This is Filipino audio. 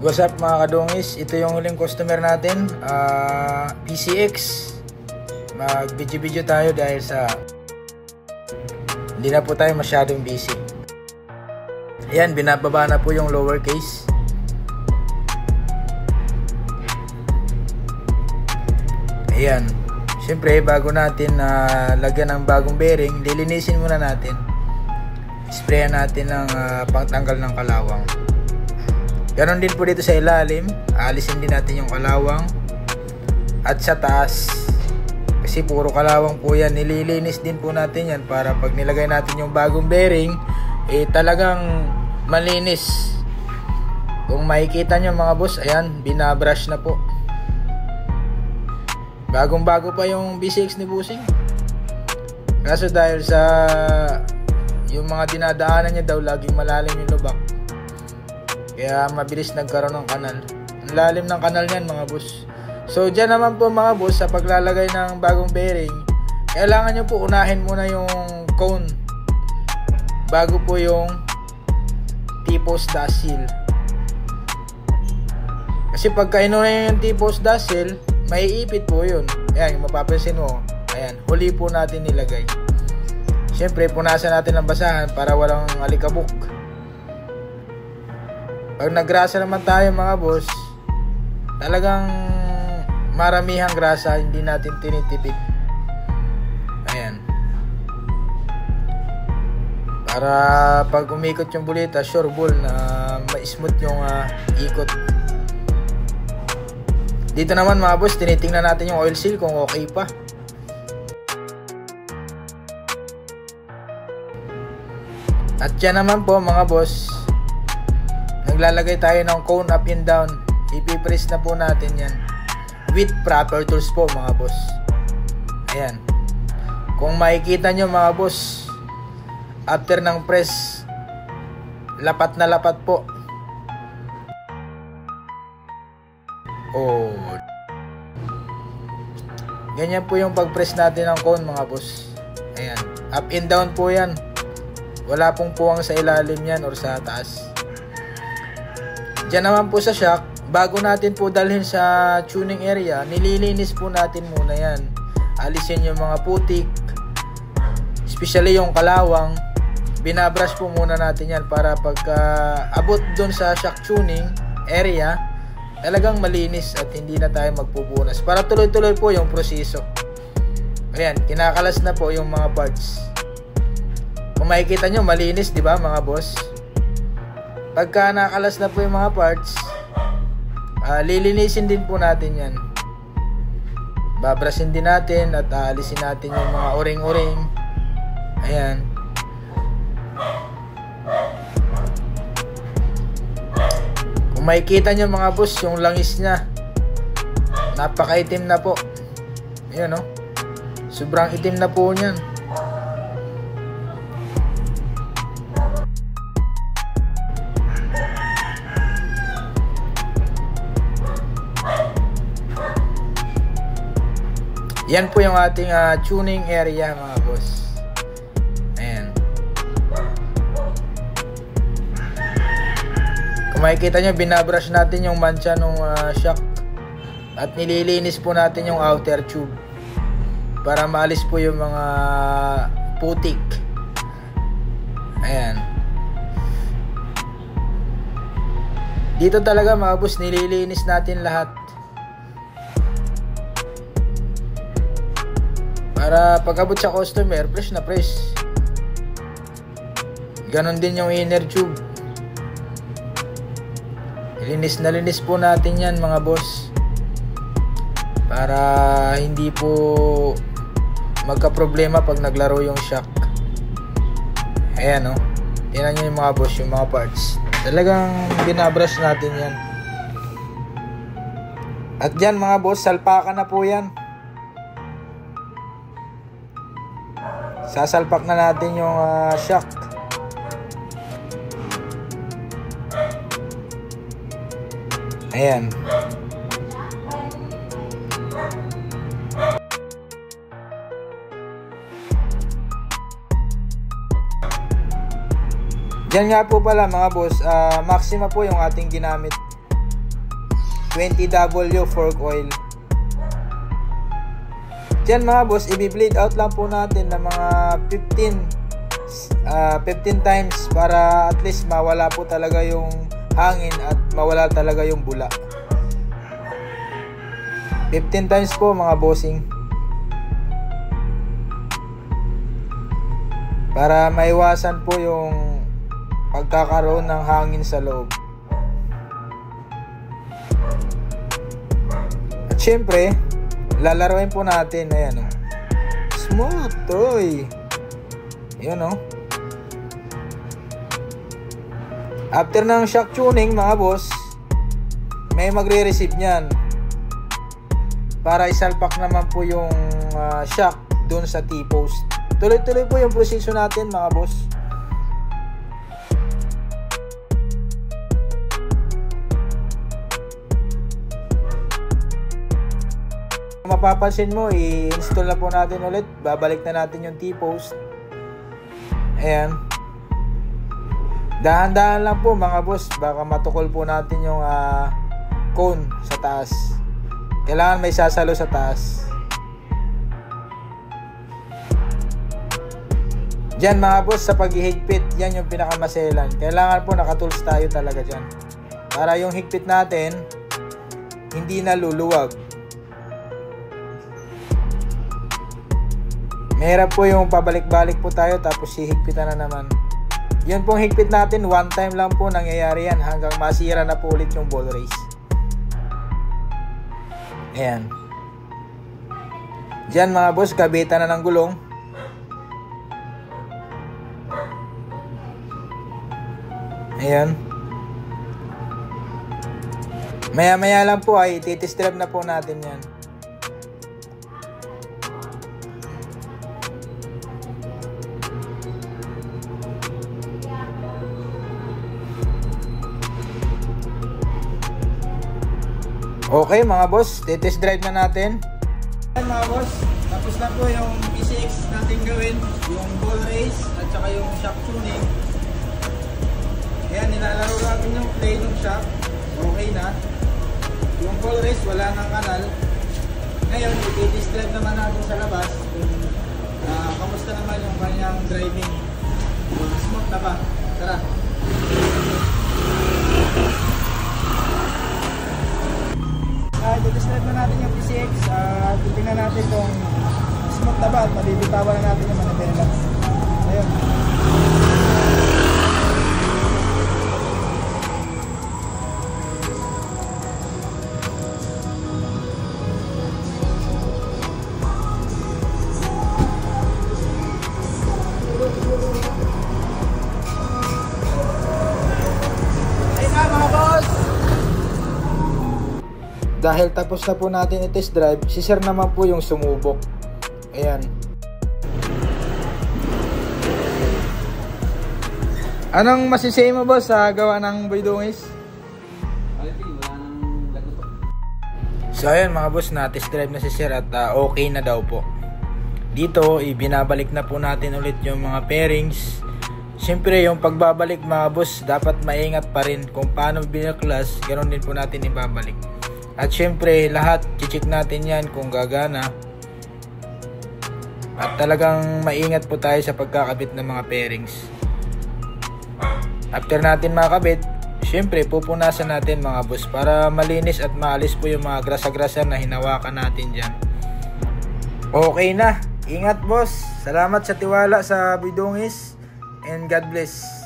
What's up mga kadungis? Ito yung huling customer natin, PCX. Mag-video tayo dahil sa hindi na po tayo masyadong busy. Ayan, binababa na po yung lower case. Ayan, syempre bago natin lagyan ng bagong bearing, lilinisin muna natin. Sprayan natin ng pangtanggal ng kalawang. Ganon din po dito sa ilalim, alisin din natin yung kalawang. At sa taas, kasi puro kalawang po yan, nililinis din po natin yan para pag nilagay natin yung bagong bearing, talagang malinis. Kung makikita nyo mga boss, ayan, binabrush na po. Bagong bago pa yung B6 ni Busing. Kaso dahil sa yung mga dinadaanan niya daw, laging malalim yung lubak, kaya mabilis nagkaroon ng kanal. Ang lalim ng kanal niyan mga boss. So dyan naman po mga boss, sa paglalagay ng bagong bearing, kailangan nyo po unahin muna yung cone bago po yung T-post dust seal. Kasi pagka inuna yung T-post dust seal, maiipit po yun. Ayan, mapapansin mo, ayan, huli po natin nilagay. Siyempre punasan natin ng basahan para walang alikabok. Pag nagrasa naman tayo mga boss, talagang maramihang grasa, hindi natin tinitipid. Ayan. Para pag umikot yung bulita, sure ball na ma-smooth yung ikot. Dito naman mga boss, tinitingnan natin yung oil seal kung okay pa. At yan naman po mga boss, naglalagay tayo ng cone up and down. Ipipress na po natin yan with proper tools po mga boss. Ayan. Kung makikita nyo mga boss, after ng press, lapat na lapat po. Oh. Ganyan po yung pag-press natin ng cone mga boss. Ayan. Up and down po yan. Wala pong puwang sa ilalim yan or sa taas. Diyan naman po sa shock, bago natin po dalhin sa tuning area, nililinis po natin muna yan. Alisin yung mga putik, especially yung kalawang. Binabrush po muna natin yan para pagka abot dun sa shock tuning area, talagang malinis at hindi na tayo magpupunas. Para tuloy-tuloy po yung proseso. Ayan, kinakalas na po yung mga parts. Kung makikita nyo, malinis, di ba mga boss? Pagka nakalas na po yung mga parts, lilinisin din po natin yan. Babrasin din natin at alisin natin yung mga uring-uring. Ayan. Kung makikita nyo mga boss, yung langis nya, napakaitim na po. Ayan o. Sobrang itim na po nyan. Yan po yung ating tuning area mga boss. Ayan. Kung makikita nyo, binabrush natin yung mancha ng shock. At nililinis po natin yung outer tube para maalis po yung mga putik. Ayan. Dito talaga mga boss, nililinis natin lahat. Para pag-abot sa customer, fresh na fresh. Ganon din yung inner tube. Linis na linis po natin yan mga boss. Para hindi po magka-problema pag naglaro yung shock. Ayan o. Tingnan nyo yung mga boss, yung mga parts. Talagang binabrush natin yan. At yan mga boss, salpakan na po yan. Sasalpak na natin yung shock. Ayan. Diyan nga po pala mga boss, Maxima po yung ating ginamit. 20W fork oil. Diyan mga boss, i-bleed out lang po natin ng mga 15 times para at least mawala po talaga yung hangin at mawala talaga yung bula. 15 times po mga bossing, para maiwasan po yung pagkakaroon ng hangin sa loob. At syempre, lalaruin po natin. Ayan o, smooth toy. Ayan o. After ng shock tuning mga boss, may magre-receive nyan para isalpak naman po yung shock dun sa T-post. Tuloy-tuloy po yung proseso natin mga boss. Kung mapapansin mo, i-install na po natin ulit. Babalik na natin yung T-post. Ayan. Dahan-dahan lang po mga boss, baka matukol po natin yung cone sa taas. Kailangan may sasalo sa taas. Diyan mga boss, sa paghihigpit, yan yung pinakamaselan. Kailangan po nakatools tayo talaga dyan, para yung higpit natin hindi na luluwag. Mahirap po yung pabalik-balik po tayo tapos hihigpitan na naman. Yun pong higpit natin, one time lang po nangyayari yan hanggang masira na po ulit yung ball race. Ayan. Diyan mga boss, kabitan na ng gulong. Ayan. Maya-maya lang po ay titest drive na po natin yan. Okay mga boss, titest drive na natin. Ayan mga boss, tapos na po yung PCX natin gawin, yung ball race at saka yung shock tuning. Ayan, nilalaro natin yung play ng shock. Okay na. Yung ball race, wala nang kanal. Ngayon, titest drive naman natin sa labas kung kamusta naman yung kanyang driving. Smooth na ba? Tara. Titest drive na natin yung PCX. Titingnan natin kung smooth na ba at mabibitawan na natin yung manibela. Ayun. Dahil tapos na po natin i-test drive, si sir naman po yung sumubok. Ayan. Anong masisay mo boss sa gawa ng Boydungis? So ayan mga boss, na-test drive na si sir at okay na daw po. Dito, ibinabalik na po natin ulit yung mga pairings. Siyempre, yung pagbabalik mga boss, dapat maingat pa rin kung paano binaklas, ganoon din po natin ibabalik. At syempre, lahat check natin yan kung gagana. At talagang maingat po tayo sa pagkakabit ng mga pairings. After natin makabit, syempre pupunasan natin mga boss para malinis at maalis po yung mga grasa-grasa na hinawakan natin dyan. Okay na. Ingat boss. Salamat sa tiwala sa Boydungis and God bless.